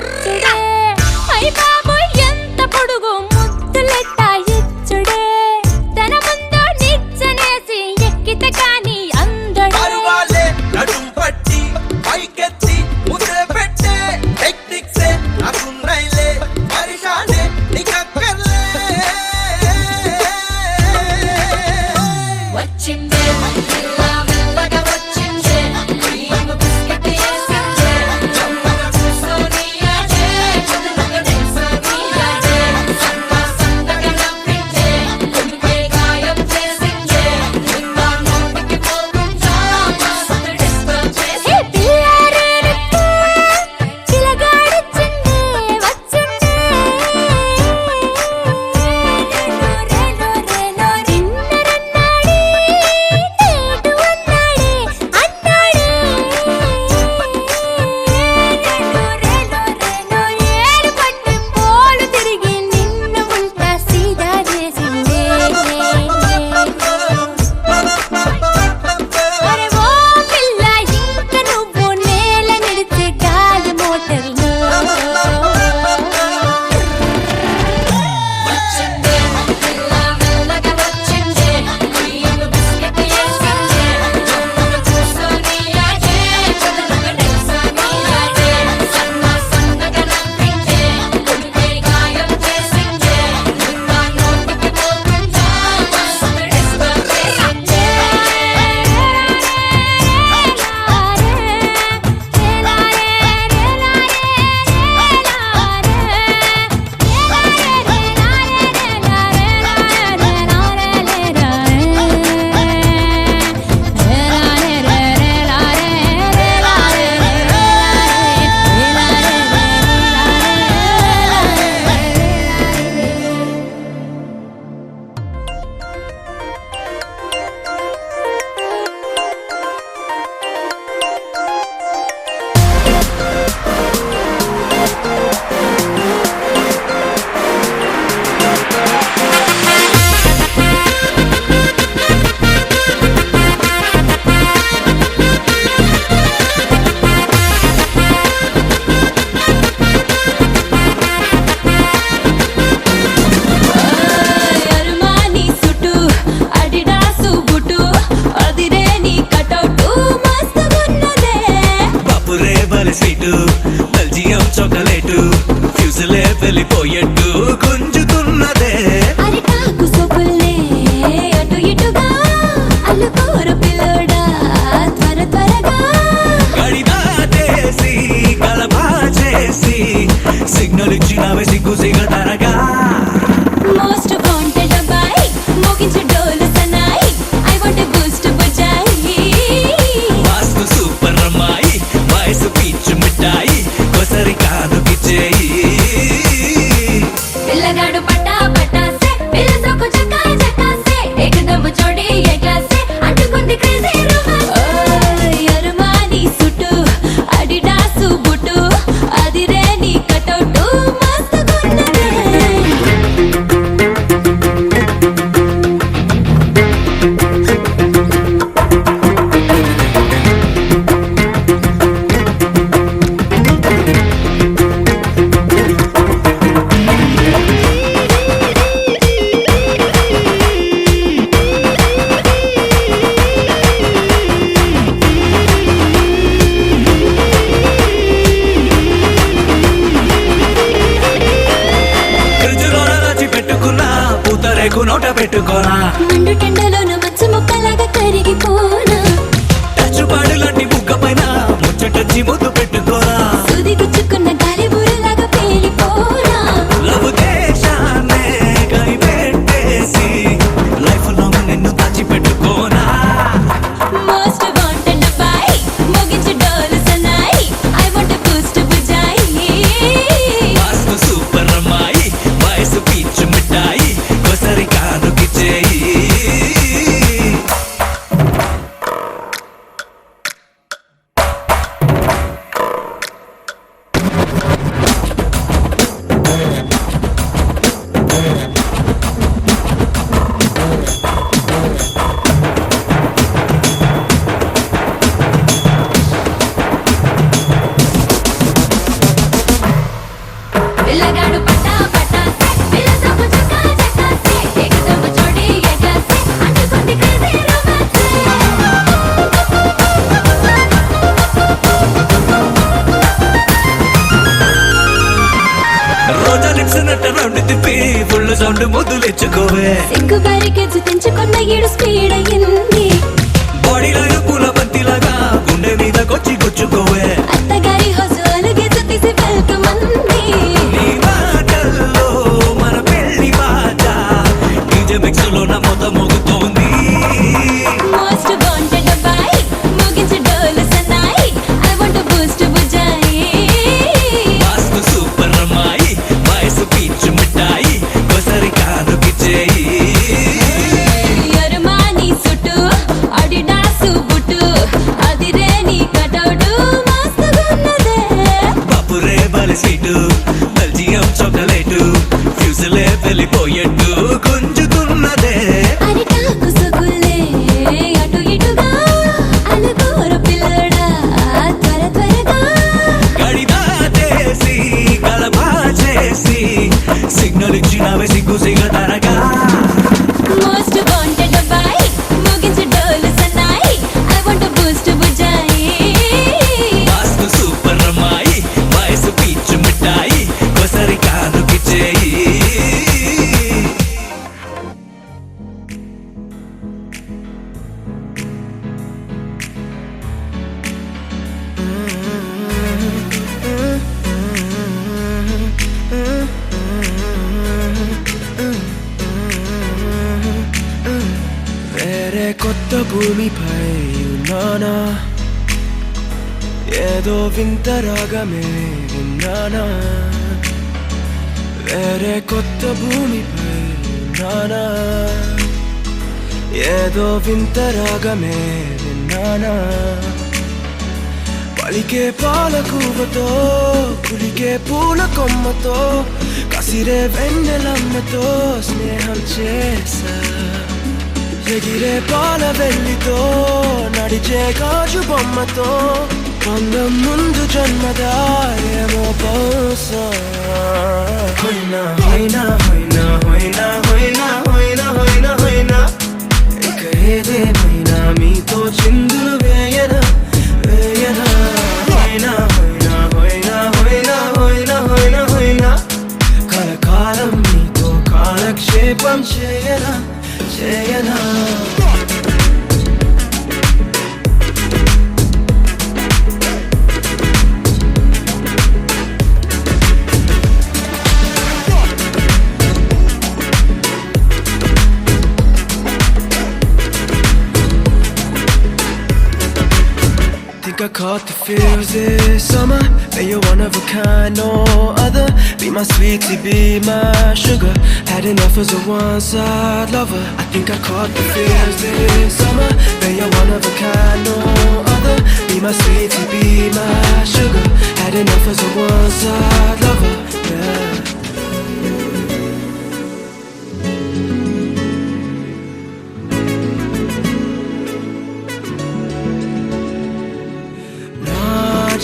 ఇచ్చుడే అయ్ బాబు ఎంత పొడుగు ముద్దులెట్ట ఇచ్చుడే తన ముందు నిచ్చనేసి ఎక్కితే కాని అందడే పరువాలే నడుం పట్టి పైకెత్తి ముద్ర పెట్టే టెక్నిక్సే నాకున్నైలే పరిశానే నీకక్కర్లే వచ్చిందే ఇలా మెల్లగా వచ్చిందే క్రీమ్ బిస్కెట్ వేసిందే జమ్మగా చూసుకొని ఆడే చదువుగా తెలుసుకొని ఆడే సందగా నవ్విందే గుండె గాయం చేసిందే నిన్న నోటికి పోకుండా మస్తు డిస్టర్బ్ చేసి పిల్లారేనట్టు చిలగాడిచ్చిందే వచ్చిందే స్వీటు బెల్జియం చాక్లెటు ఫ్యూజులే వెళ్ళిపోయేట్టు గుంజుతున్నదే అరిటాకు సొప్పుల్నే అటు ఇటుగా అల్లుకోర పిల్లోడా త్వర త్వరగా గడిదాటేసి గలబా చేసి సిగ్నల్ ఇచ్చినవే సిగ్గు సిగతరగా మోస్ట్ వాంటెడ్ అబ్బాయి మోగించు డోలు సన్నాయి ఐ వాంట్ ఎ బూస్ట్ బజాయి వాస్తు సూపర్ అమ్మాయి వయసు పీచు మిఠాయి కొసరి కానుకిచ్చేయి పిల్లగాడు పట్టా పట్టాసే పిల్ల సోకు చక్కా చక్కాసే ఏకదమ్ జోడి ఏ క్లాసే అంటుకుంది క్రేజీ రొమాన్స్ అరుమాని సుట్టు అడిడాసు బుట్టు అదిరే నీ కటౌట్ మస్తుగున్నదే ఫ్రిడ్జ్లోన రాచి పెట్టుకున్నా పూతరేకు నోట పెట్టుకోనా మండు టెండలోన మచ్చ ముక్కలాగా కరిగిపోనా టచ్చుపాడు లాంటి బుగ్గ పైన ముచ్చటచ్చి ముద్దు పెట్టుకోనా సుది గుచ్చుకున్న గాలి బూరలాగా పేలిపోనా లవ్ దేశాన్నే కనిపెట్టేసి లైఫ్ లాంగ్ నిన్ను దాచి పెట్టుకోనా మోస్ట్ వాంటెడ్ అబ్బాయి మోగించు డోలు సన్నాయి ఐ వాంట్ ఎ బూస్ట్ బజాయి వాస్తు సూపర్ అమ్మాయి వయసు పీచు మిఠాయి కొసరి కానుకిచ్చేయి రోజా లిప్స్ నట్ట రౌండ్ తిప్పి ఫుల్ సౌండ్ ముద్దులిచ్చుకోవే సిగ్గు బారికెచ్చు తెంచుకున్న ఈడు స్పీడ్ అయ్యింది బాడీలో పూల బంతిలాగా గుండె మీద కొచ్చి గుచ్చుకోవే అత్తగారి హౌస్ అలుగేసు తీసి వెల్కమ్ అంది నీ మాటల్లో మన పెళ్లి బాజా డీజే మిక్స్ లో నా మొత్తం మోగుతోంది మోస్ట్ వాంటెడ్ అబ్బాయి ముగించు డోలు సన్నాయి ఐ వాంట్ బూస్ట్ బుజాయి వాస్తు సూపర్ అమ్మాయి వయసు పీచు మిఠాయి ఒకసారి కానుకిచ్చేయి యరమాని సుట్టు అడిడాసు బుట్టు అదిరే నీ కటౌటు మస్తుగున్నదే బాపురే బాలి స్వీటు బెల్జియం చాక్లెట్ ఫ్యూజులే వెళ్ళిపోయేట్టు గుంజుతున్నదే అరిటాకు సొగులే అటు ఇటుగా అలుగోర పిల్లడా త్వర త్వరగా గడిదా చేసి గలబా చేసి సిగ్నల్ ఇచ్చినవే సిగ్గు సిగదరగా మోస్ట్ వాంటెడ్ అబ్బాయి ముగించు డోలు సన్నాయి ఐ వాంట్ బూస్ట్ బుజాయి వాస్తు సూపర్ అమ్మాయి వయసు పీచు మిఠాయి ఒకసారి కానుకిచ్చేయి వేరే కొత్త భూమిపై ఉన్నానా ఏదో వింత రాగమే విన్నానా వేరే కొత్త భూమిపై ఉన్నానా ఏదో వింత రాగమే విన్నానా పలికే పాలకూవతో కులికే పూల కొమ్మతో కసిరే వెన్నెలమ్మతో స్నేహం చేసా ఎగిరే పాల వెల్లితో నడిచే గాజు బొమ్మతో అందం ముందు జన్మదా ఏమో బహుశా హోయినా హోయినా హోయినా హోయినా హోయినా హోయినా హోయినా హోయినా ఇక ఏదేమైనా మీతో చిందులు వేయనా వేయనా హోయినా హోయినా హోయినా హోయినా హోయినా హోయినా హోయినా కలకాలం మీతో కాలక్షేపం చేయనా చేయనా Think I caught the feels this summer. That you're one of a kind, no other. Be my sweetie, be my sugar. Had enough as a one-side lover. I think I caught the feels this summer. That you're one of a kind, no other. Be my sweetie, be my sugar. Had enough as a one-side lover. Yeah.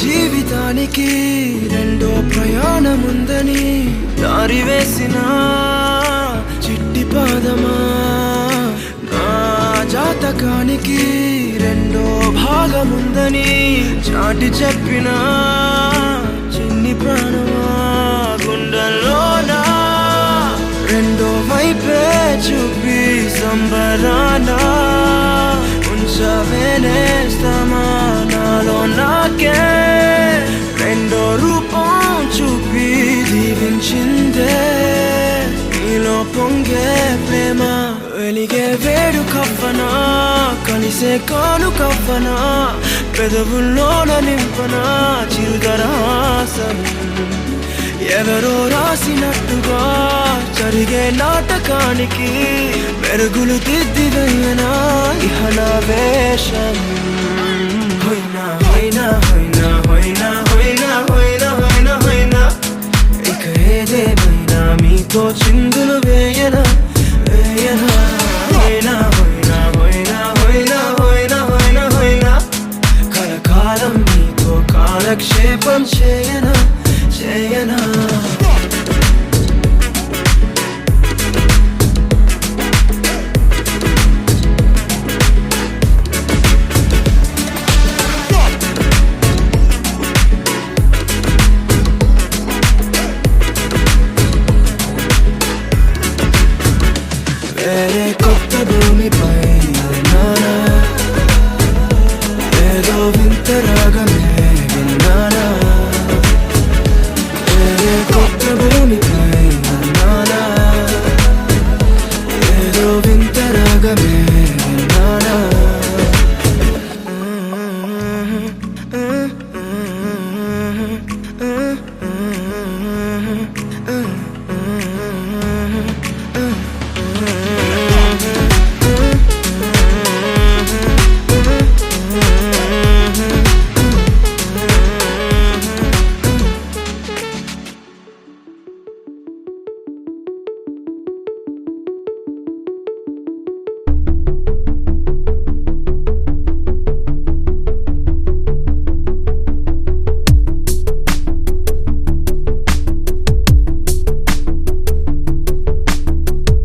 జీవితానికి రెండో ప్రయాణముందని దారి వేసిన చిట్టి పాదమా నా జాతకానికి రెండో భాగముందని చాటి చెప్పిన చిన్ని ప్రాణమా గుండెల్లోనా రెండో వైపే చూపి సంబరానా ఉంచవేనేస్తామా నాలో నాకే రెండో రూపం చూపి దీవించిందే నీలో పొంగే ప్రేమ వెలిగే వేడు కవ్వనా కలిసే కాను కవ్వనా పెదవుల్లోన నింపనా చిరుదరాసం ఎవరో రాసినట్టుగా జరిగే నాటకానికి మెరుగులు దిద్ది వెయ్యనా ఇహ నా వేషం హోయినా హోయినా హోయినా హోయినా హోయినా హోయినా హోయినా హోయినా ఇక ఏదేమైనా మీతో చిందులు వేయనా వేయనా హోయినా హోయినా హోయినా హోయినా హోయినా హోయినా హోయినా కలకాలం మీతో కాలక్షేపం చేయనా చేయనా వింత రాగమే విన్నానా ఏ కొత్త భూమిపై ఉన్నానా ఏదో వింత రాగమే విన్నానా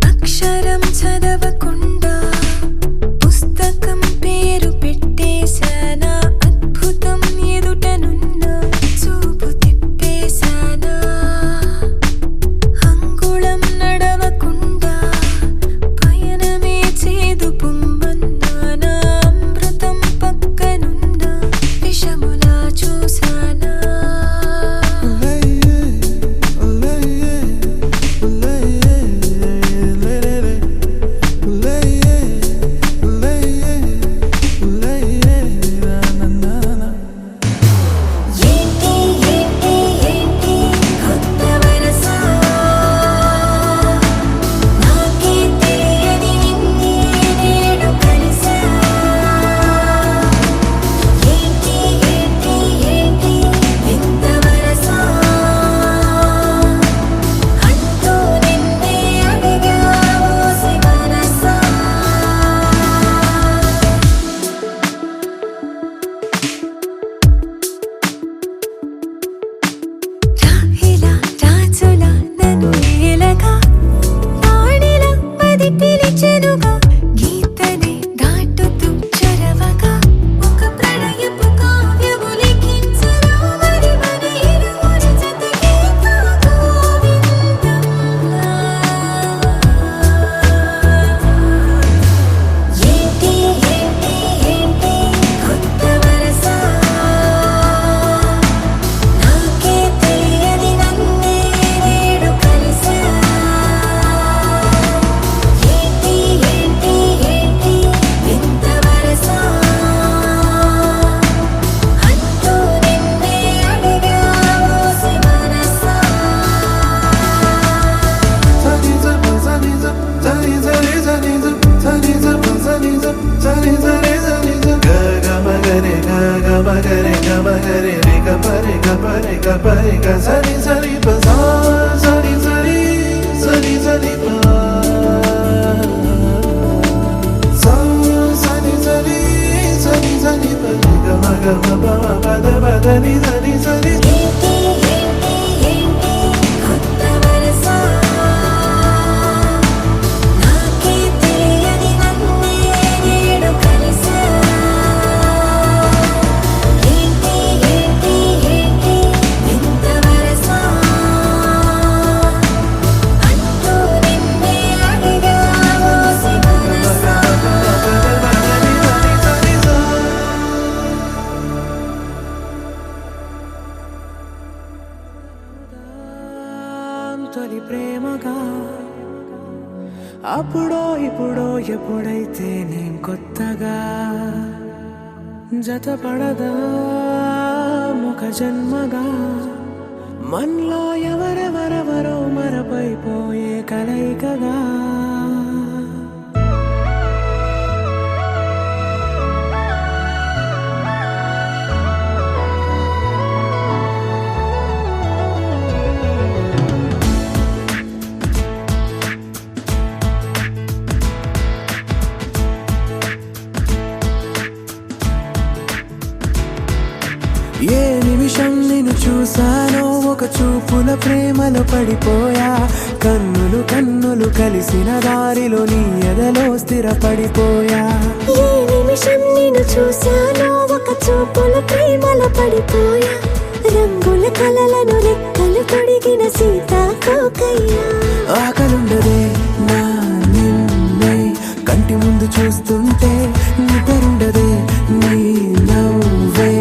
అక్షరం చదవకుండా పుస్తకం పేరు పెట్టేశానా అద్భుతం ఎదుటనున్న చూపు తిప్పేశానా అంగుళం నడవకుండా పయనమే చేదు పొమ్మన్నానా అమృతం పక్కనున్న విషములా చూసానా ఏంటి ఏంటి ఏంటి కొత్త వరస నాకే తెలియని నిన్నే నేడు కలిసా ఏంటి ఏంటి ఏంటి వింత వరస అంటూ నిన్నే అడిగా ఓసి మనసా రాహిలా రాజులా నన్ను ఏలగా వాడిలా మది పిలిచెనుగా గీతనే దాటుతూ చొరవగా ఒక ప్రణయపు కావ్యము లిఖించరా మరి మన ఇరువురి జతకే ఏంటి ఏంటి ఏంటి కొత్త వరస నాకే తెలియని నన్నే నేడు కలిసా ఏంటి ఏంటి ఏంటి వింత వరస అంటూ నిన్నే అడిగా ఓసి మనసా ఏంటి ఏంటి ఏంటి కొత్త వరస నాకే తెలియని నన్నే నేడు కలిసా ఏంటి ఏంటి ఏంటి వింత వరస అంటూ నిన్నే అడిగా ఓసి మనసా తొలి ప్రేమగా అప్పుడో ఇప్పుడో ఎప్పుడైతే నేను కొత్తగా జతపడదా ముఖ జన్మగా మనలో ఎవరెవరెవరో మరపైపోయే కలయికగా ఏ నిమిషం నిన్ను చూసానో ఒక చూపుల ప్రేమలో పడిపోయా కన్నులు కన్నులు కలిసిన దారిలో నీ ఎదలో స్థిరపడిపోయా ఏ నిమిషం నిన్ను చూశానో ఒక చూపుల ప్రేమలో పడిపోయా రంగుల కలలను రెక్కలు తొడిగిన సీతాకోకయ్యా ఆకలుండదే నా నిన్నే కంటి ముందు చూస్తుంటే నిద్రుండదే నీ నవ్వే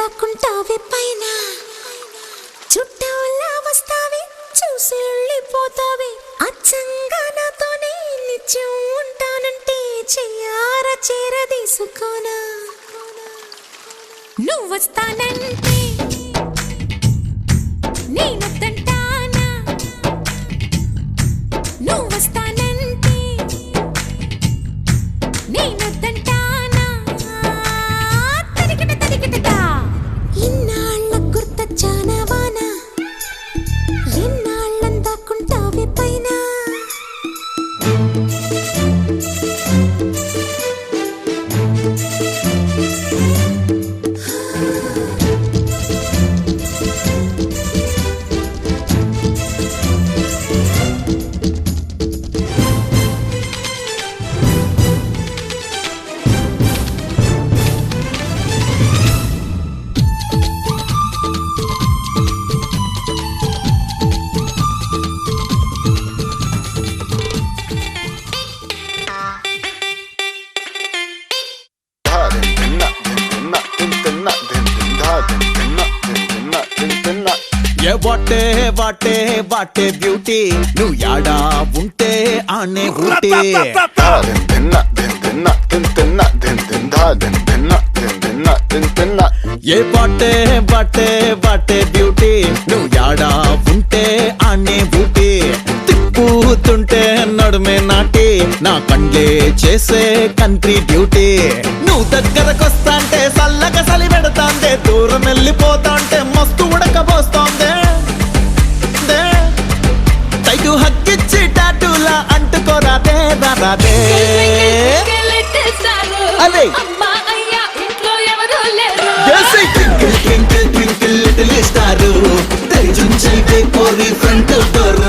దాక్కుంటావే పైన చుట్టూలా వస్తావే చూసి వెళ్ళిపోతావే అచ్చంగా నాతోనే నిత్యం ఉంటానంటే చెయ్యారా చేరదీసుకోనా నువ్వు వస్తానంటే నేనొద్దంటానా నువ్వు వస్తానంటే నేనొద్దంటానా తరిగిట తరిగిటదా ఇన్నాళ్ళ గుర్తొచ్చానా వాన ఎన్నాళ్ళని దాక్కుంటావే పైన వాటే వాటే వాటే బ్యూటీ నువ్వు యాడా ఉంటే ఆనే ఊటీ ఏ వాటే వాటే వాటే బ్యూటీ నువ్వు యాడా ఉంటే ఆనే ఊటీ తిప్పుతుంటే నడుమే నాటి నా కండ్లే చేసే కంట్రీ డ్యూటీ నువ్వు దగ్గరకొస్తాంటే సల్లగా సలి పెడతాందే దూరం వెళ్ళిపోతాంటే మస్తు ఉడకబోస్తోందే తైటు హక్కిచ్చి టాటూలా అంటుకోరాదే రాదే అదే twinkle twinkle twinkle little star తెరిచుంచైతే కోరి ఫ్రంట్ డోర్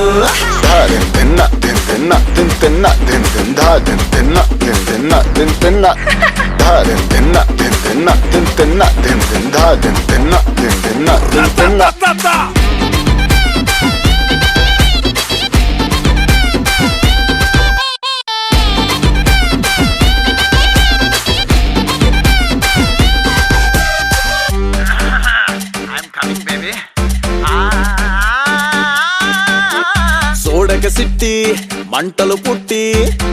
సోడక సిట్టి మంటలు పుట్టి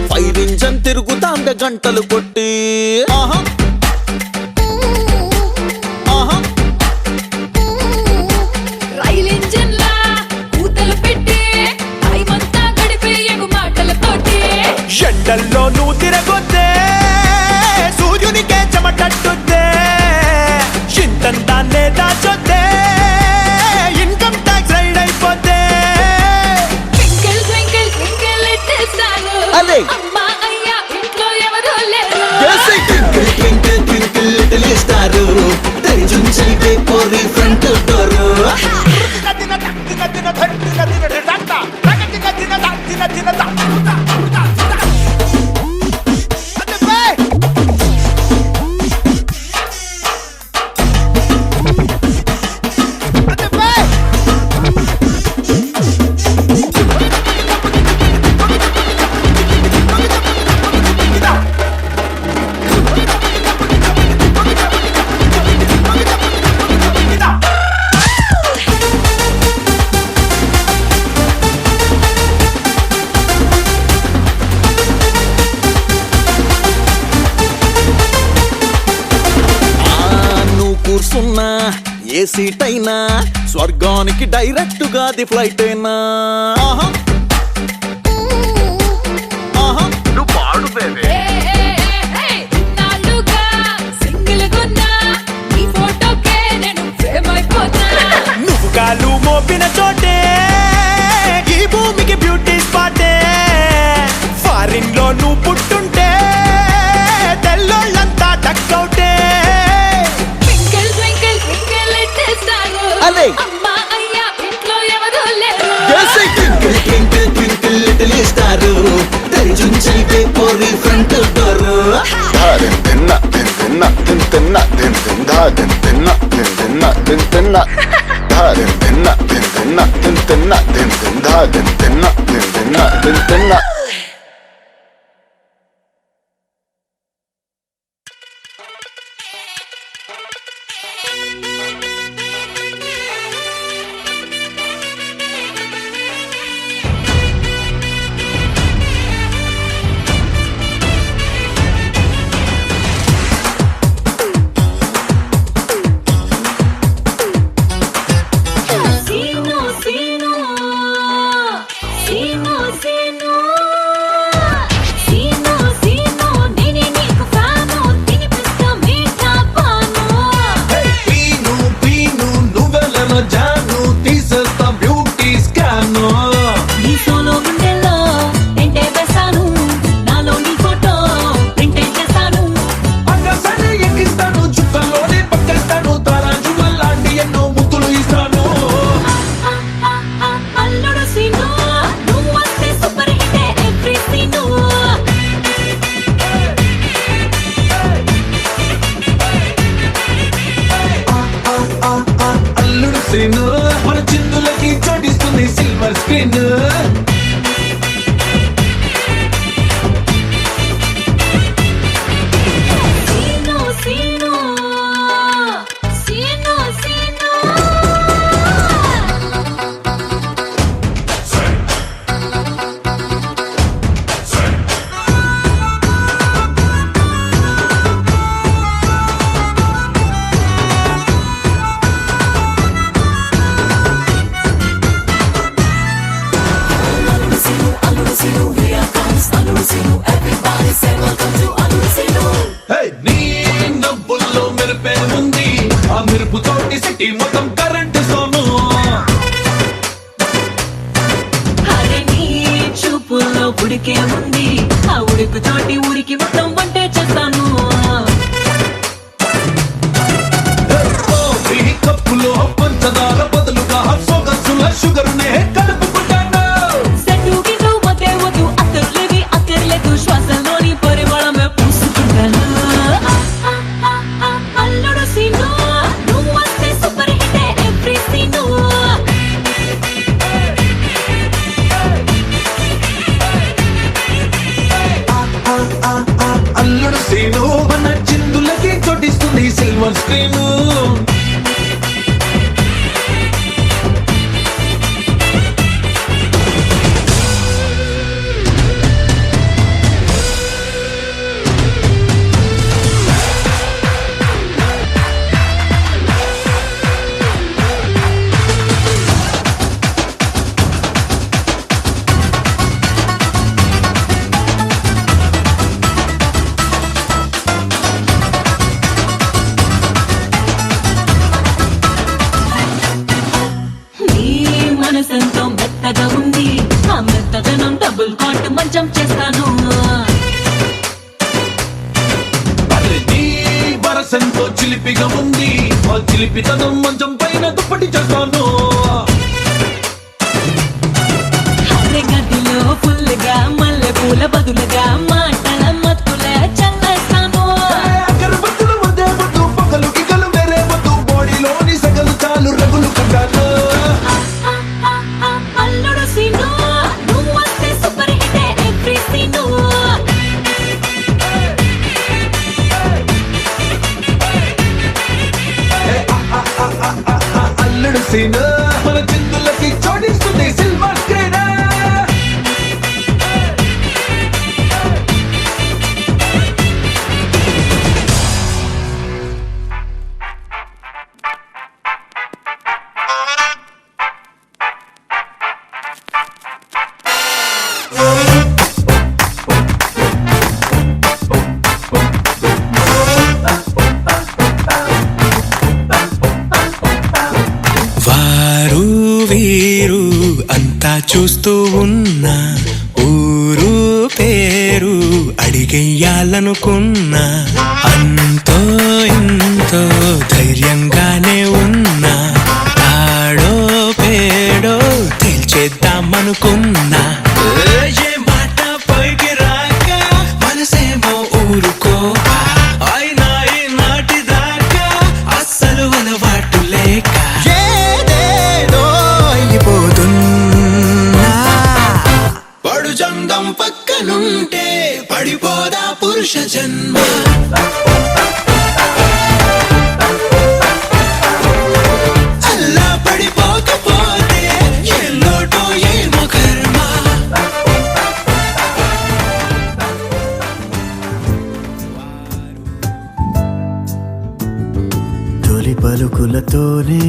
ఫైర్ ఇంజన్ తిరుగుతాంద గంటలు కొట్టి ఆహా ఆహా రైల్ ఇంజన్ లా కూతలు పెట్టి టైమంతా గడిపేయకు మాటలతోటి ఎండల్లో నువ్వు తిరగొద్దే సూర్యునికే చెమటట్టుద్దే ఇంతంతాన్నే దాచొద్దే ఇన్కమ్ ట్యాక్స్ రైడ్ అయిపోతే twinkle twinkle twinkle little star అదే అమ్మా అయ్యా ఇంట్లో ఎవరూ లేరు twinkle twinkle twinkle little star తెరిచుంచైతే కోరి ఫ్రంట్ డోర్ కూర్చున్నా ఏ సీట్ అయినా స్వర్గానికి డైరెక్ట్ గా ది ఫ్లైట్ అయినా ఆహా ఆహా నువ్వు పాడు బేబీ ఇన్నాళ్ళుగా సింగిల్ గున్నా ఈ ఫోటోకే నేను ఫేమ్ అయిపోతా నువ్వు కాలు మోపిన చోటే ఈ భూమికి బ్యూటీ స్పాటే ఫారిన్ లో నువ్వు పుట్టుంటే తెల్లోళ్ళంతా టక్కౌటే అదే అమ్మా అయ్యా ఇంట్లో ఎవరూ లేరు twinkle twinkle twinkle little star తెరిచుంచైతే కోరి ఫ్రంట్ డోర్ సీను సీను సీను సీను నేనే నీకు ఫ్యాను తినిపిస్తా మీఠా పాను పీను పీను నువ్వెలను జాను తీసేస్తా బ్యూటీ స్కాను నీ సోలో గుండెల్లో ఎంటే వేసాను నాలో నీ ఫోటో ప్రింటే చేస్తాను అక్కసని ఎక్కిస్తాను చుక్కల్లోనే పక్కేస్తాను తారాజు లాంటి ఎన్నో ముద్దులు ఇస్తాను అల్లుడు సీను నువ్వు వస్తే సూపర్ హిట్ ఎవ్రీ సీను అల్లుడు సీను మన చిందులకి చోటిస్తుంది సిల్వర్ స్క్రీన్ సీను సీను సీను సీను నీ నవ్వుల్లో మెరుపే ఉంది ఆ మెరుపు తోటి సిటీ మొత్తం కరెంట్ సోను అరే నీ చూపుల్లో ఉడికే ఉంది ఆ ఉడుకు తోటి ఊరికి మొత్తం వంటే చేస్తాను ఈ కప్పులో పంచదార బదులుగా సొగసుల షుగర్ నే కలుపుకుంటాను సెట్టు గిట్టు మతే వద్దు అక్కర్లేవి అక్కర్లేదు శ్వాసలోని పరిమళమే పూసుకుంటాను అల్లుడు సీను నువ్వు వస్తే సూపర్ హిట్ ఎవ్రీ సీను అల్లుడు సీను మన చిందులకి చోటిస్తుంది సిల్వర్ స్క్రీన్ నీ మనసెంతో మెత్తగా ఉంది ఆ మెత్తదనం డబుల్ కాట్ మంచం చేస్తాను అరే నీ వరసంతో చిలిపిగా ఉంది ఆ చిలిపితనం మంచం పైన దుప్పటి చేస్తాను అరే గదిలో ఫుల్గా మల్లె పూల బదులుగా మాటల మత్తుల చల్లేస్తాను అగరబత్తులు వద్దే వద్దు పగలు గిగలు వేరే వద్దు బాడీలోని సగలు చాలు రగులు కట్టాను అల్లుడు సీను నువ్వు వస్తే సూపర్ హిట్ ఎవ్రీ సీను అల్లుడు సీను మన చిందులకి చోటిస్తుంది సిల్వర్ స్క్రీన్ వారు వీరు అంతా చూస్తూ ఉన్నా ఊరు పేరు అడిగెయ్యాలనుకున్నా అంతో ఇంతో ధైర్యంగానే ఉన్నా ఆడో పేడో తేల్చేద్దామనుకున్నా ఏ మాట పైకి రాక మనసేమో ఊరుకోక అయినా ఈ నాటి దాకా అస్సలు అలవాటు లేక ఏదేదో అయిపోతున్నా పడు చందం పక్కనుంటే పడిపోదా పురుష జన్మ అల్లా పడిపోకపోతే ఏ లోటో ఏమో కర్మ తొలి పలుకులతోనే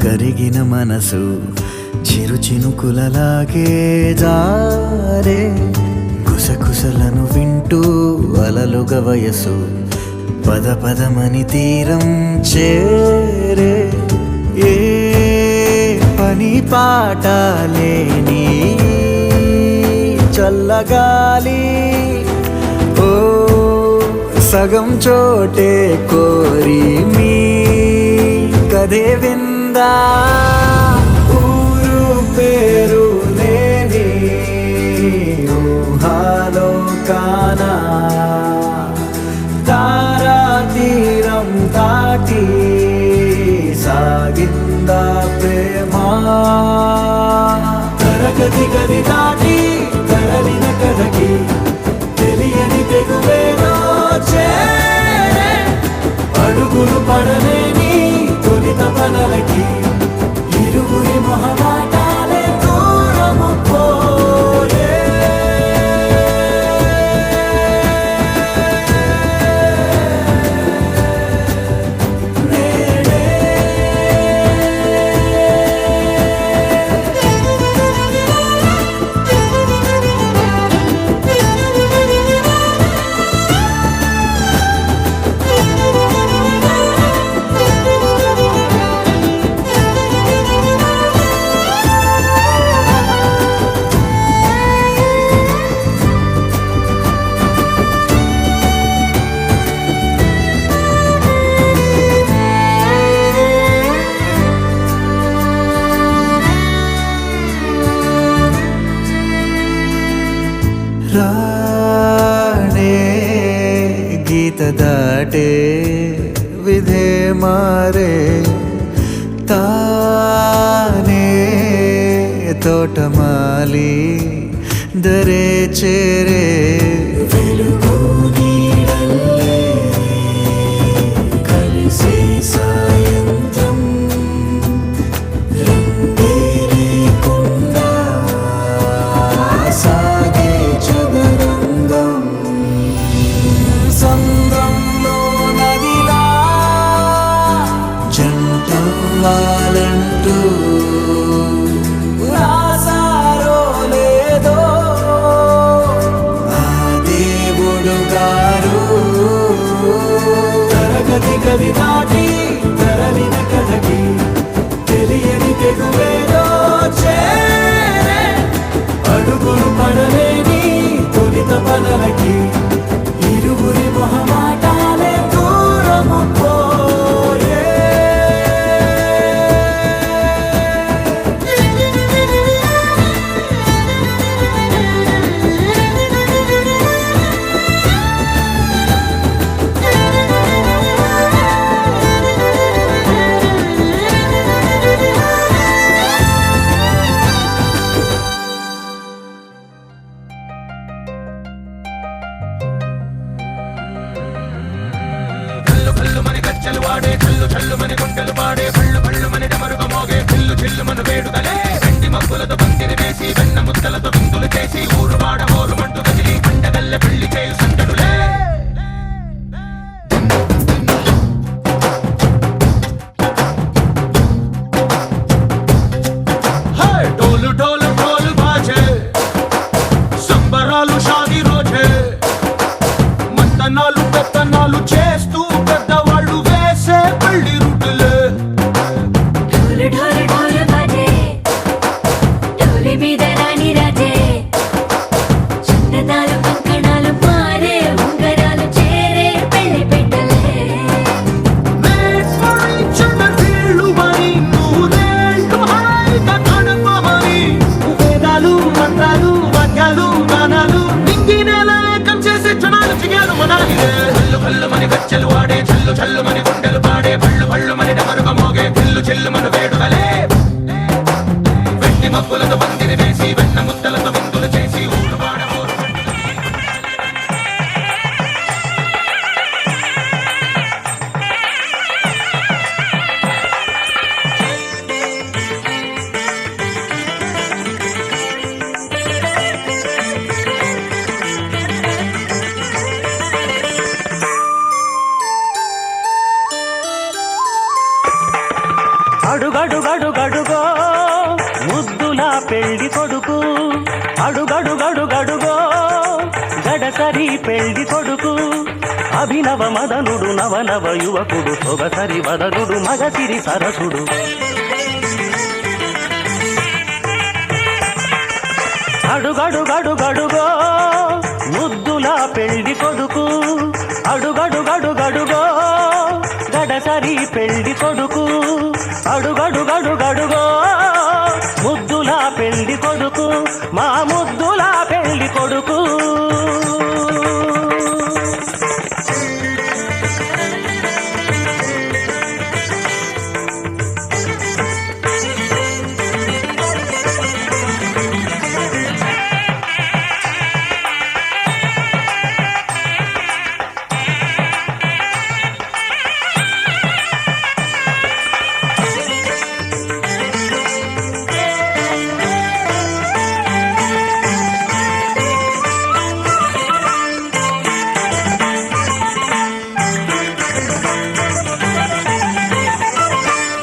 కరిగిన మనసు చిరు చినుకులలాగే జారే గుసగుసలను వింటూ అలలుగ వయసు పద పదమని తీరం చేరే ఏ పని పాట లేని చల్లగాలి ఓ సగం చోటే కోరి మీ కథే విందా ఊరు పేరు లేని ఊహాలో కానా తారా తీరం దాటి సాగిందా ప్రేమ తరగతి గది దాటి తరలిన కథకి తెలియని తెగువేదో చేరే అడుగులు పడలేని తొలి తపనలకి ఇరువురి మొహమాటాలే దూరము పోయే రాణే గీత దాటే విధే మారే తానే తోటమాలి దరే చేరే వెలుగు నీడల్లే కలిసి సాయంత్రం రంగేలేకుండా సాగే చదరంగం సంద్రంలో నదిలా జంటవ్వాలంటూ రాసారో లేదో ఆ దేవుడు గారు తరగతి గది దాటి తరలిన కథకి తెలియని తెగువేదో చేరే అడుగులు పడలేని తొలి తపనలకి ఇరువురి మొహమాటాలే దూరము పోయే కళ్ళు కళ్ళు మని గజ్జలు వాడే కళ్ళు చల్లు మని గుండెలు పాడే కళ్ళు కళ్ళు మని డమరుగా మోగే పిల్లు చిల్లు మన వేడుదలే వెండి మబ్బులతో పందిరి వేసి వెన్న ముద్దలతో విందులు చేసి ఊరు వాడ మోరు మంటు కదిలి పండగల్ల పెళ్లి చేయు సందడులే డోలు డోలు డోలు బాజే సంబరాలు షాది రోజే మంతనాలు పెత్తనాలు చేస్తూ పెద్దవాళ్ళు వేసే పెళ్లి రుటులే ढोल ढोल ढोल बजे అడుగడుగడుగడుగో గడసరి పెళ్లి కొడుకు అభినవ మదనుడు నవనవ యువకుడు సొగసరి వదనుడు మగసిరి సరసుడు అడుగడుగడుగడుగో ముద్దుల పెళ్లి కొడుకు అడుగడుగడుగడుగో గడసరి పెళ్లి కొడుకు అడుగడుగడుగడుగో ముద్దుల పెళ్లి కొడుకు మా ముద్దుల పెళ్లి కొడుకు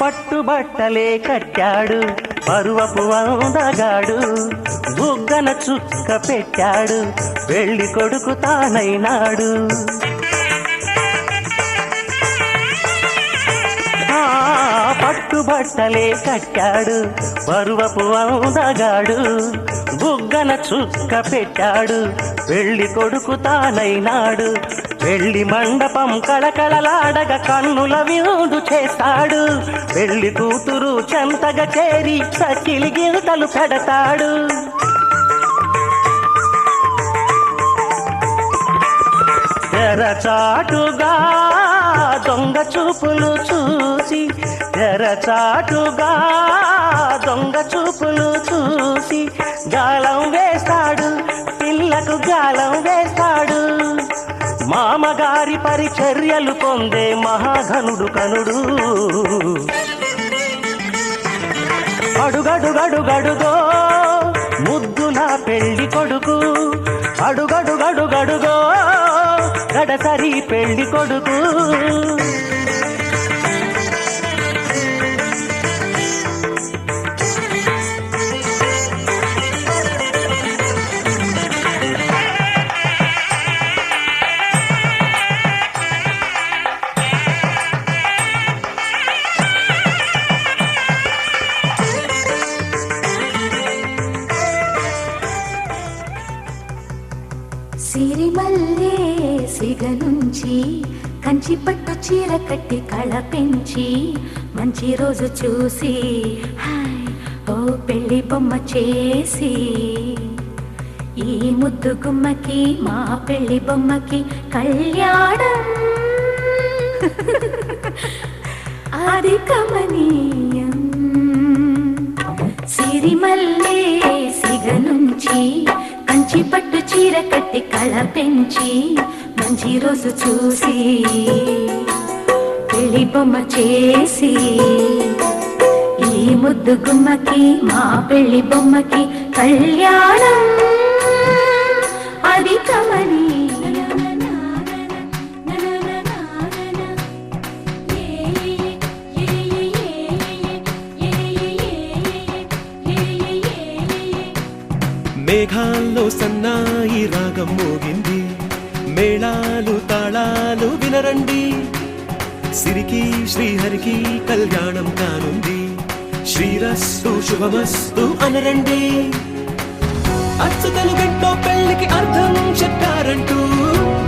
పట్టుబట్టలే కట్టాడు పరువపు అందగాడు బుగ్గన చుక్క పెట్టాడు పెళ్లి కొడుకు తానైనాడు పట్టుబట్టలే కట్టాడు పరువపు అందగాడు బుగ్గన చుక్క పెట్టాడు పెళ్లి కొడుకు తానైనాడు పెళ్లి మండపం కళకళలాడగ కన్నుల విందు చేస్తాడు పెళ్లి కూతురు చెంతగా చేరి సకిలి గింతలు పెడతాడు తెరచాటుగా దొంగ చూపులు చూసి తెరచాటుగా దొంగ చూపులు చూసి గాలం వేస్తాడు పిల్లకు గాలం వేస్తాడు మామగారి పరిచర్యలు పొందే మహాఘనుడు కనుడు అడుగడుగడుగడుగో ముద్దుల పెళ్లి కొడుకు అడుగడుగడుగడుగో గడసరి పెళ్లి కొడుకు సిరిమల్లే సిగ నుంచి కంచి పట్టు చీర కట్టి కళ పెంచి మంచి రోజు చూసి హాయ్ ఓ పెళ్లి బొమ్మ చేసి ఈ ముద్దు గుమ్మకి మా పెళ్లి బొమ్మకి కళ్యాణం అది కమనీయం సిరిమల్లే సిగ నుంచి కంచి పట్టు చీర కట్టి కళ పెంచి మంచి రోజు చూసి పెళ్లి బొమ్మ చేసి ఈ ముద్దు గుమ్మకి మా పెళ్లి బొమ్మకి కళ్యాణం అది కమనీయం మేఘాల్లో సన్నాయి రాగం మోగింది మేళాలు తాళాలు వినరండి సిరికి శ్రీహరికి కళ్యాణం కానుంది శ్రీరస్తు శుభమస్తు అనరండి అచ్చతలు గంటో పెళ్లికి అర్థం చెప్పారంటూ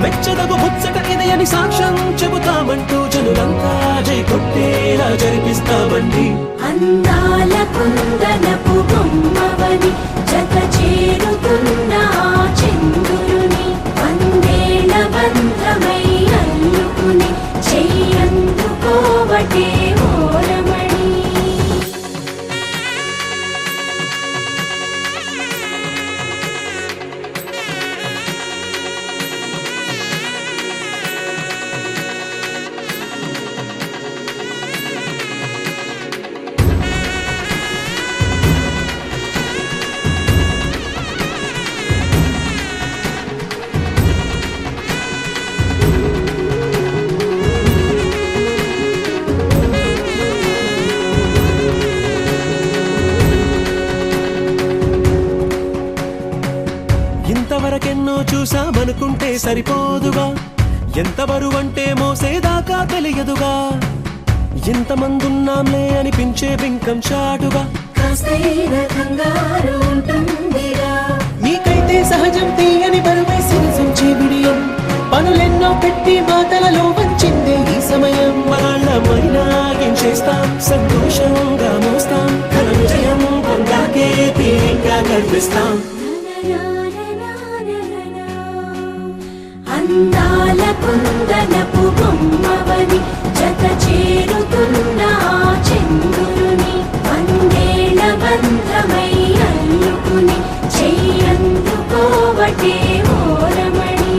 మెచ్చదగు ముచ్చట ఇది అని సాక్ష్యం చెబుతామంటూ జనులంతా జై కొట్టేలా జరిపిస్తామండి అందాల కుందనపు బొమ్మవని జత చేరుతున్న చంద్రుని వందేళ్ల బంధమై అల్లుకుని చెయ్యందుకోవటే ఓరమణి ఇంతవరకెన్నో చూసామనుకుంటే సరిపోదుగా, ఎంత బరువంటే మోసేదాకా తెలియదుగా, ఇంతమందున్నాంలే అనిపించే బింకం చాటుగా. నీకైతే సహజం తీయని బరువై సిరసించే బిడియం, పనులెన్నో పెట్టి మాటలలో వంచిందే ఈ సమయం. వాళ్ళమైనా ఏం చేస్తాం, సంతోషంగా మోస్తాం, ఘన విజయం పొందాకే తీరిగ్గా కనిపిస్తాం. అందాల కుందనపు బొమ్మవని జత చేరుతున్న చంద్రుని వందేళ్ల బంధమై అల్లుకుని చెయ్యందుకోవటే ఓరమణి.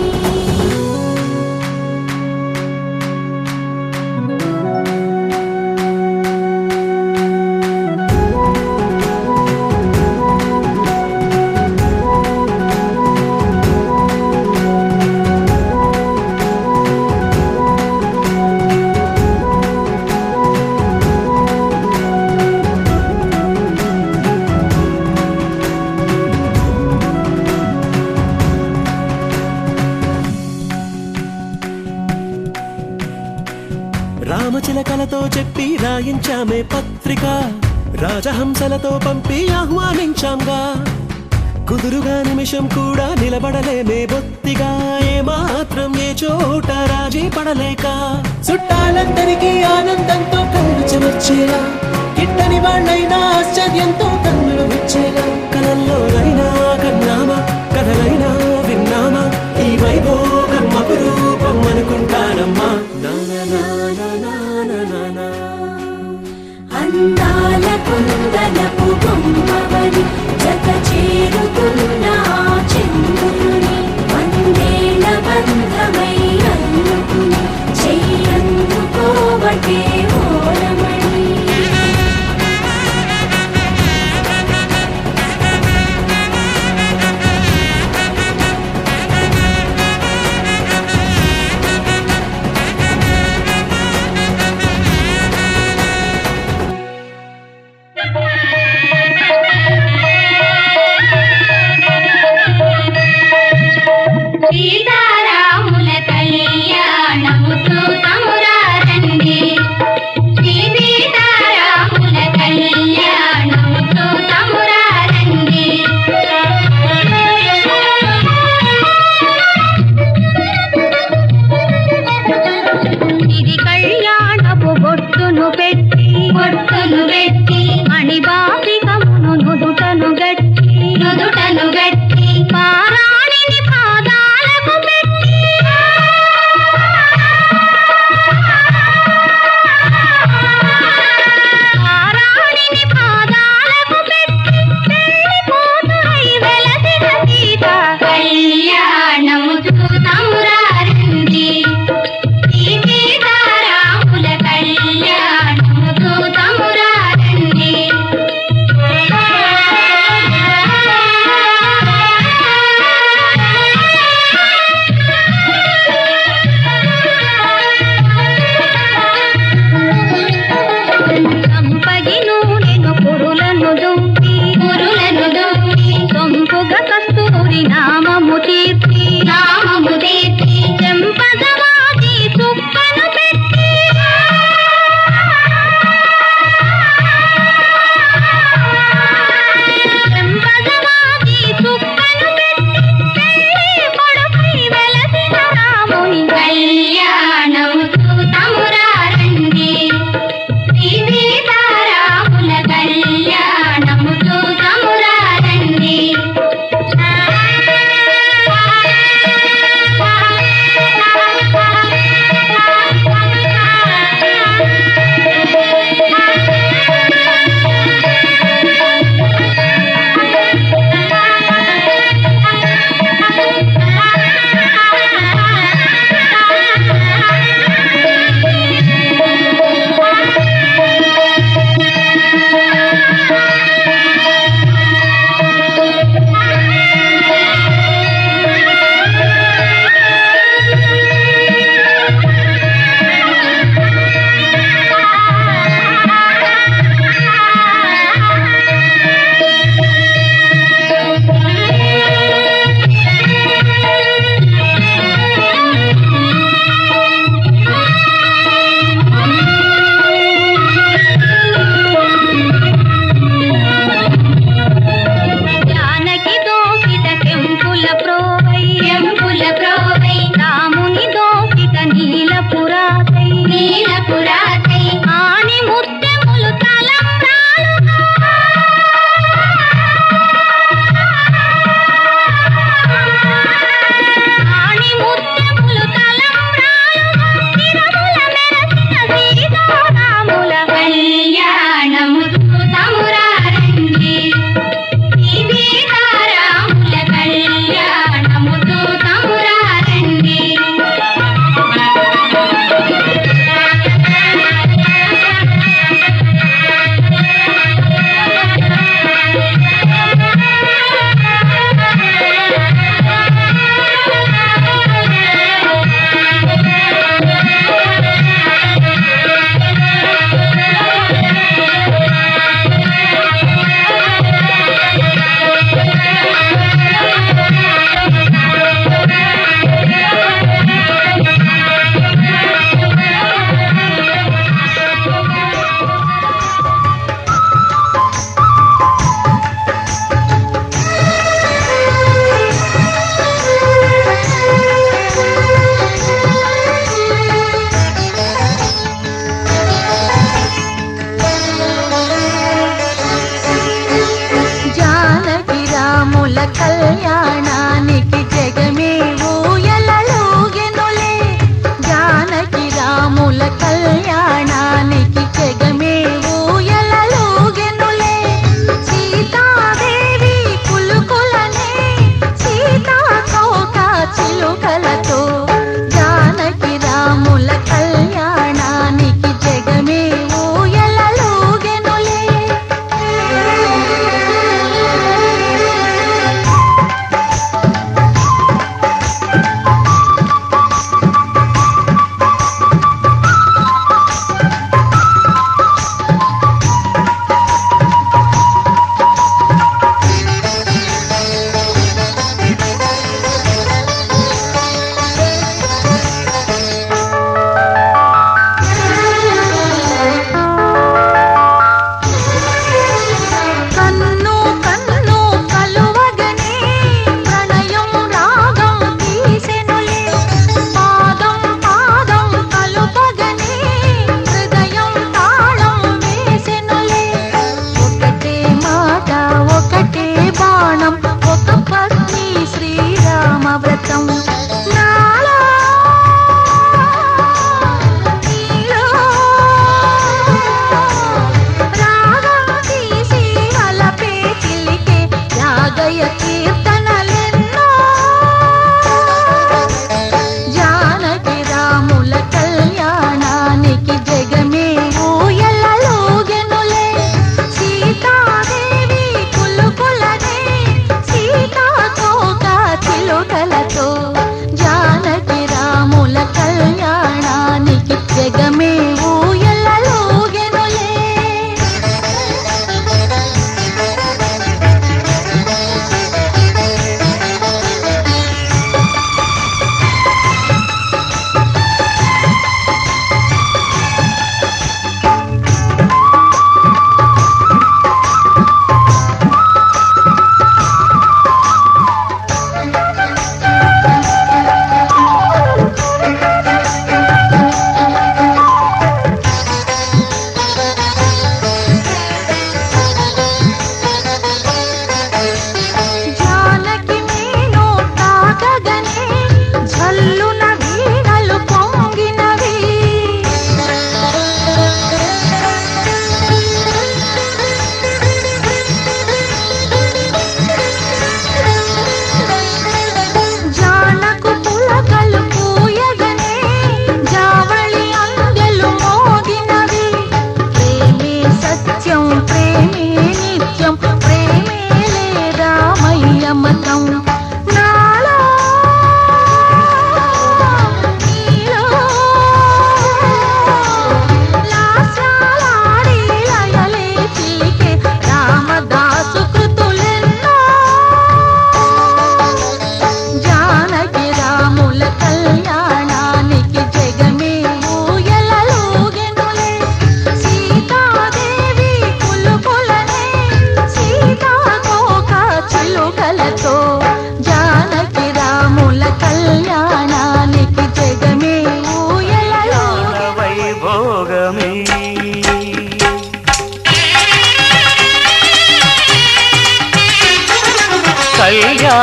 రామచిలకలతో చెప్పి రాయించామే పత్రిక, రాజహంసలతో పంపి ఆహ్వానించాంగా, కుదురుగా నిమిషం కూడా నిలబడలేమే బొత్తిగా, ఏమాత్రం ఏ చోట రాజీ పడలేక. చుట్టాలందరికీ ఆనందంతో కళ్ళు చెమర్చేలా, గిట్టని వాళ్ళైనా ఆశ్చర్యంతో కన్నులు విచ్చేలా. కలల్లోనైనా కన్నామా, కథలైనా విన్నామా, ఈ వైభోగం అపురూపం అనుకుంటానమ్మా. అందాల కుందనపు బొమ్మవని జత చేరుతున్న చంద్రుని వందేళ్ల బంధమై అల్లుకుని చెయ్యందుకోవటే ఓరమణి.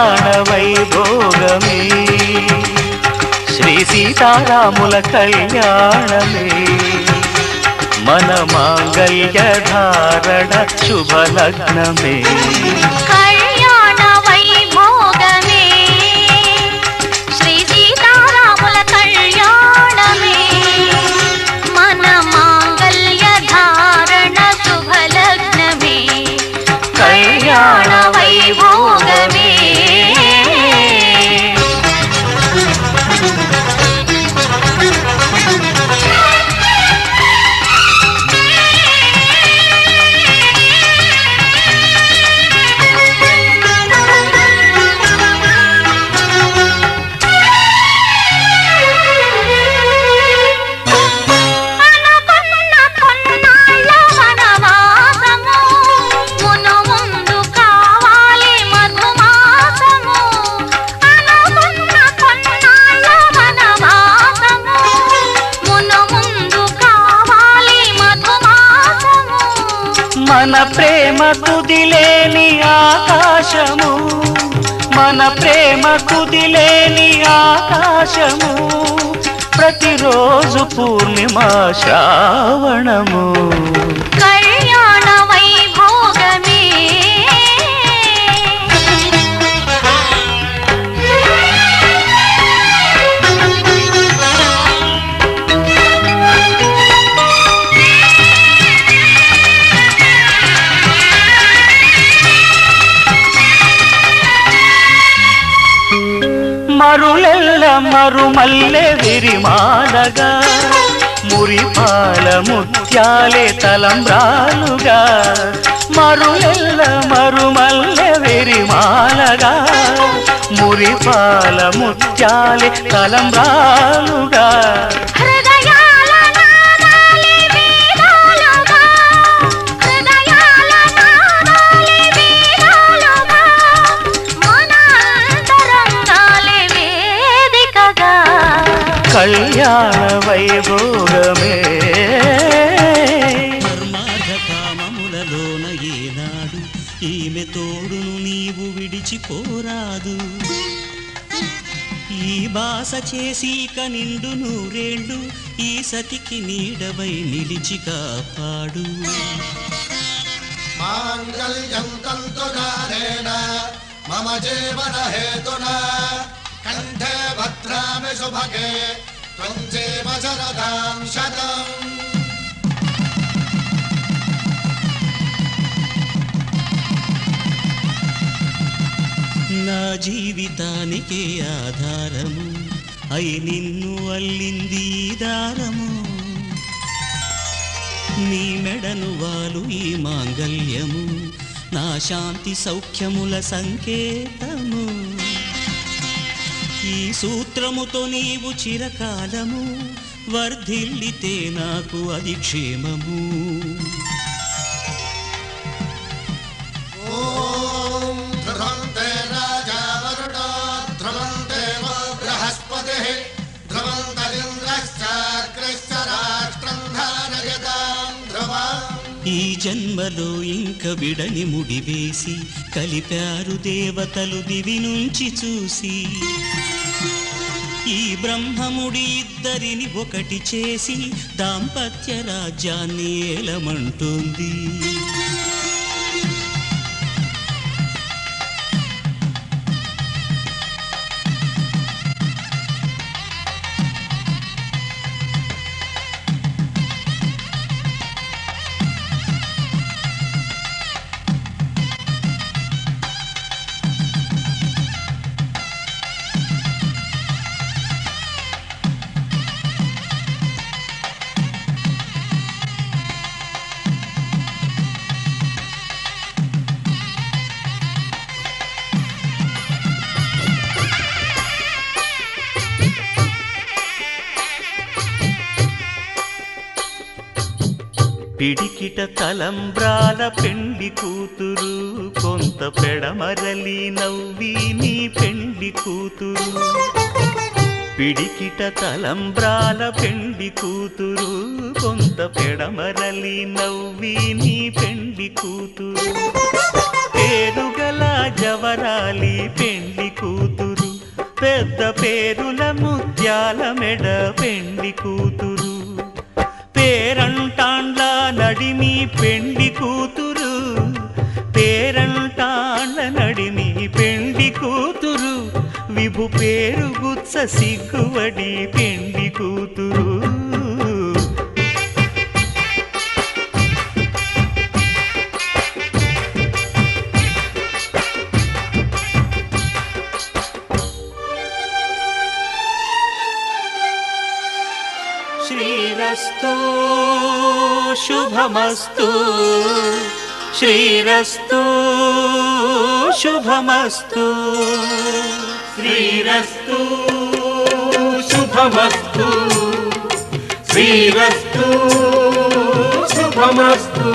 కళ్యాణ వైభోగమే శ్రీ సీతారాముల కళ్యాణమే మన మాంగళ్య ధారణ శుభలగ్నమే కళ్యాణ వైభోగమే శ్రీ సీతారాముల కళ్యాణమే మన మాంగళ్య ధారణ శుభలగ్నమే కళ్యాణ వైభోగమే మన ప్రేమ కుదిలేని ఆకాశము మన ప్రేమ కుదిలేని ఆకాశము ప్రతిరోజు పూర్ణిమ శ్రావణము కళ్యాణ వైభోగమే మరులెల్ల మరుమల్లె విరిమాలగా మురిపాల ముత్యాలే తలంబ్రాలుగా మరులెల్ల మరుమల్లె విరిమాలగా మురిపాల ముత్యాలే తలంబ్రాలుగా కళ్యాణ వైభోగమే ధర్మార్థ కామములలోన ఏనాడు ఈమె తోడును నీవు విడిచిపోరాదు ఈ బాస చేసి నిండు నూరేళ్ళు ఈ సతికి నీడవై నిలిచి కాపాడు మాంగళ్యం తంతునారేణ మమ జీవన హేతునా కంఠే భద్రామి శుభగే త్వం జీవ శరదాం శతం నా జీవితానికే ఆధారము అయి నిన్ను అల్లింది దారము నీ మెడను వాలు ఈ మాంగళ్యము నా శాంతి సౌఖ్యముల సంకేతము ఈ సూత్రముతో నీవు చిరకాలము వర్ధిల్లితే నాకు అది క్షేమము ఓం ధ్రువంతే రాజా వరుణో ధ్రువంతే బృహస్పతిః ధ్రువంతరింద్రశ్చాగ్రశ్చ రాష్ట్రం ధారయతాం ధ్రువం ఈ జన్మలో ఇంక విడని ముడివేసి కలిపారు దేవతలు దివి నుంచి చూసి ఈ బ్రహ్మముడి ఇద్దరిని ఒకటి చేసి దాంపత్య రాజ్యాన్ని ఏలమంటుంది పిడికిట తలంబ్రాల పెండి కూతురు కొంత పెడమరలి నవ్వి నీ పెండి కూతురు పిడికిట తలంబ్రాల పెండి కూతురు కొంత పెడమరలి నవ్వి నీ పెండి కూతురు పేరు గల జవరాలి పెండ్లి కూతురు, పెద్ద పేరుల ముత్యాల మెడ పెండ్లి కూతురు, పేరంటాండ్ల నడిమి పెండ్లి కూతురు, పేరంటాండ్ల నడిమి పెండ్లి కూతురు, విభు పేరు గుత్స సిగ్గువడి పెండ్లి కూతురు. శ్రీరస్తు శుభమస్తు, శ్రీరస్తు శుభమస్తు, శ్రీరస్తు శుభమస్తు, శ్రీరస్తు శుభమస్తు.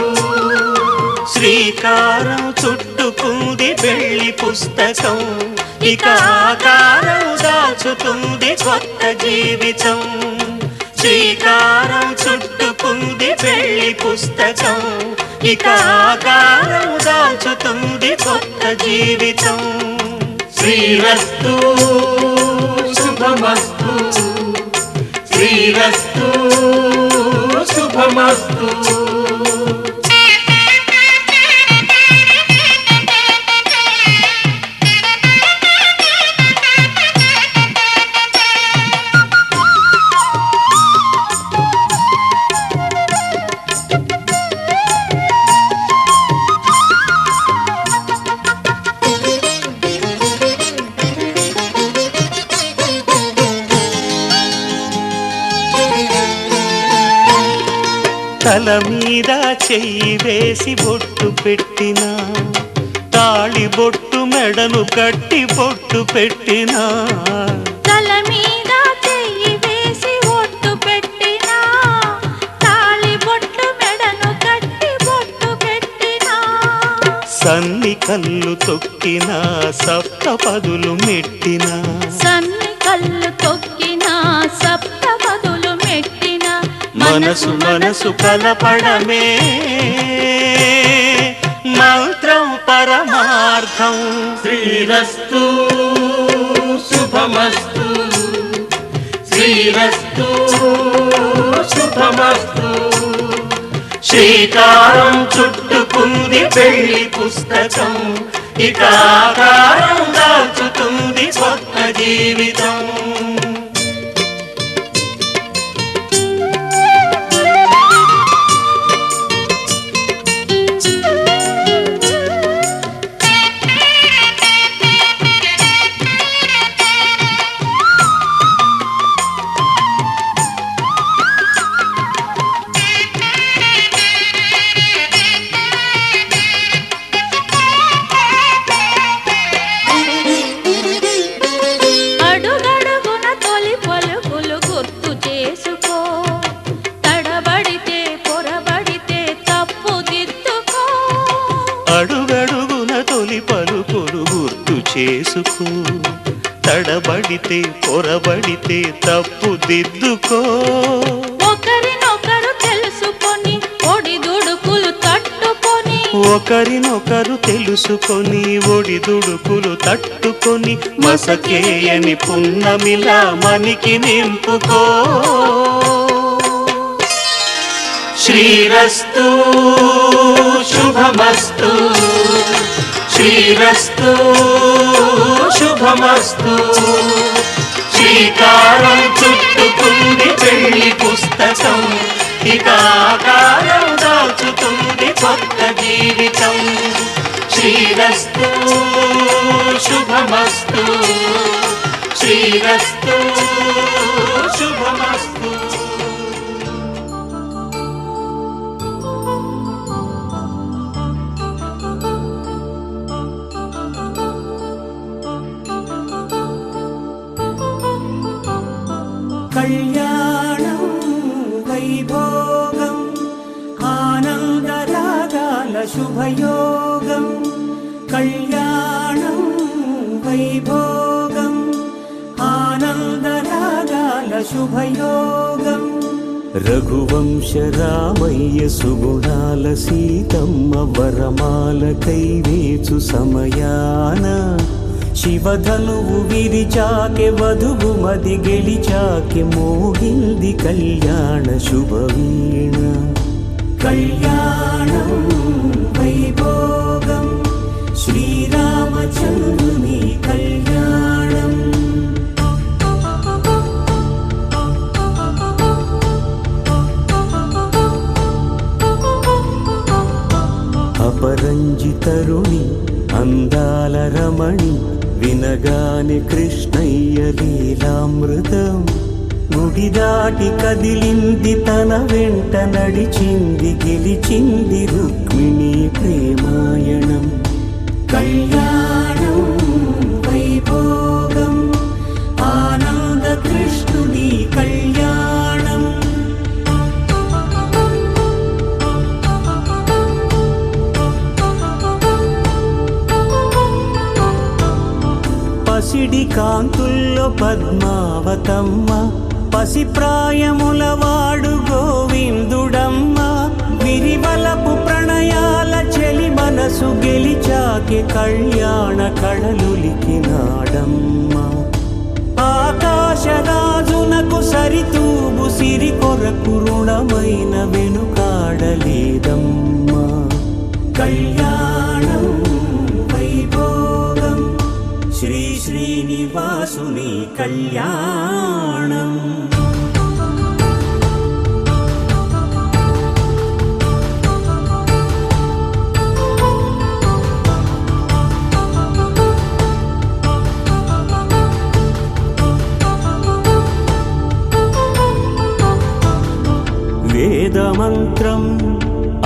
శ్రీకారం చుట్టుకుంది పెళ్లి పుస్తకం, ఇక ఆకారం దాచుతుంది కొత్త జీవితం. శ్రీకారం చుట్టుకుంది పెళ్లి పుస్తకం, ఇక ఆకారం దాచుతుంది కొత్త జీవితం. శ్రీరస్తు శుభమస్తు, శ్రీరస్తు శుభమస్తు. తల మీద చెయ్యి వేసి బొట్టు పెట్టినా, తాళి బొట్టు మెడను కట్టి బొట్టు పెట్టినా, తల మీద చెయ్యి వేసి ఒట్టు పెట్టినా, తాళి బొట్టు మెడను కట్టి బొట్టు పెట్టినా, సన్ని కళ్ళు తొక్కినా సప్తపదులు మెట్టినా, సన్ని కళ్ళు తొక్కినా సప్తపదులు మెట్టినా, మనసు మనసు కలపడమే మంత్రం పరమార్థం. శ్రీరస్తు శుభమస్తు, శ్రీరస్తు శుభమస్తు. శ్రీకారం చుట్టుకుంది పెళ్లి పుస్తకం, ఇక ఆకారం దాచుతుంది కొత్త జీవితం. అడుగడుగున తొలి పలుకులు గుర్తు చేసుకో, తడబడితే పొరబడితే తప్పు దిద్దుకో. అడుగడుగున తొలి పలుకులు గుర్తు చేసుకో, తడబడితే పొరబడితే తప్పు దిద్దుకో. ఒకరినొకరు తెలుసుకొని ఒడిదుడుకులు తట్టుకొని, ఒకరినొకరు తెలుసుకొని ఒడిదుడుకులు తట్టుకొని, మసకేయని పున్నమిలా మనికి నింపుకో. శ్రీరస్తు శుభమస్తు, శ్రీరస్తు శుభమస్తు. శ్రీకారం చుట్టుకుంది పెళ్లి పుస్తకం, ఇక ఆకారం దాచుతుంది కొత్త జీవితం. శ్రీరస్తు శుభమస్తు, శ్రీరస్తు శుభమస్తు. కళ్యాణం వైభోగం ఆనందరాగాల శుభయోగం, కళ్యాణం వైభోగం ఆనందరాగాల శుభయోగం. రఘువంశ రామయ్య సుగుణాల సీతమ్మ వరమాల కైవేచు సమయాన శివధనువు విరిచాకె వధువు మది గెలిచాకె మోగింది కళ్యాణ శుభవీణ కళ్యాణం వైభోగం శ్రీరామచంద్రుని కళ్యాణం అపరంజి తరుణి అందాల రమణి వినగాని కృష్ణయ్య లీలామృతం గుడి దాటి కదిలింది తన వెంట నడిచింది గెలిచింది రుక్మిణి ప్రేమాయణం కళ్యాణం వైభోగం ఆనంద కృష్ణుని కళ్యాణం పసిడి కాంతుల్లో పద్మావతమ్మ పసిప్రాయముల వాడు గోవిందుడమ్మ విరివలపు ప్రణయాల చెలి మనసు గెలిచాకి కళ్యాణ కళలులికినాడమ్మ ఆకాశరాజునకు సరితూబు సిరి కొరకు రుణమైన వెనుకాడలేదమ్మ కళ్యాణం వైభోగం శ్రీ శ్రీనివాసుని కళ్యాణం వేదమంత్రం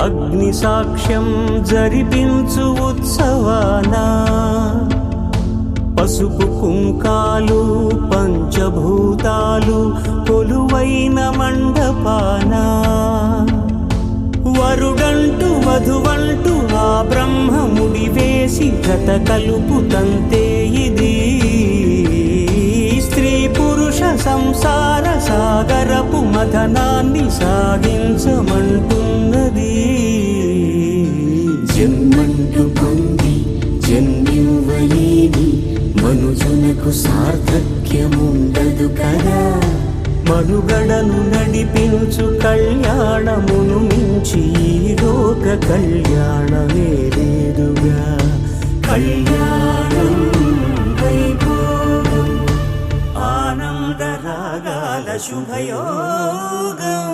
అగ్ని సాక్ష్యం జరిపించు ఉత్సవానా పసుపు కుంకాలు పంచభూతాలు కొలువైన మండపాన వరుడంటూ వధువంటూ ఆ బ్రహ్మముడి వేసి గత కలుపుతంతే ఇది స్త్రీ పురుష సంసార సాగరపు మథనాన్ని సాగించమంటున్నది జన్మంటూ పొంది జన్మివ్వలేని మనుజునకు సార్థక్యముండదు కదా మనుగడను నడిపించు కళ్యాణమును మించి ఈ లోక కళ్యాణమే లేదుగా కళ్యాణం వైభోగం ఆనంద రాగాల శుభయోగం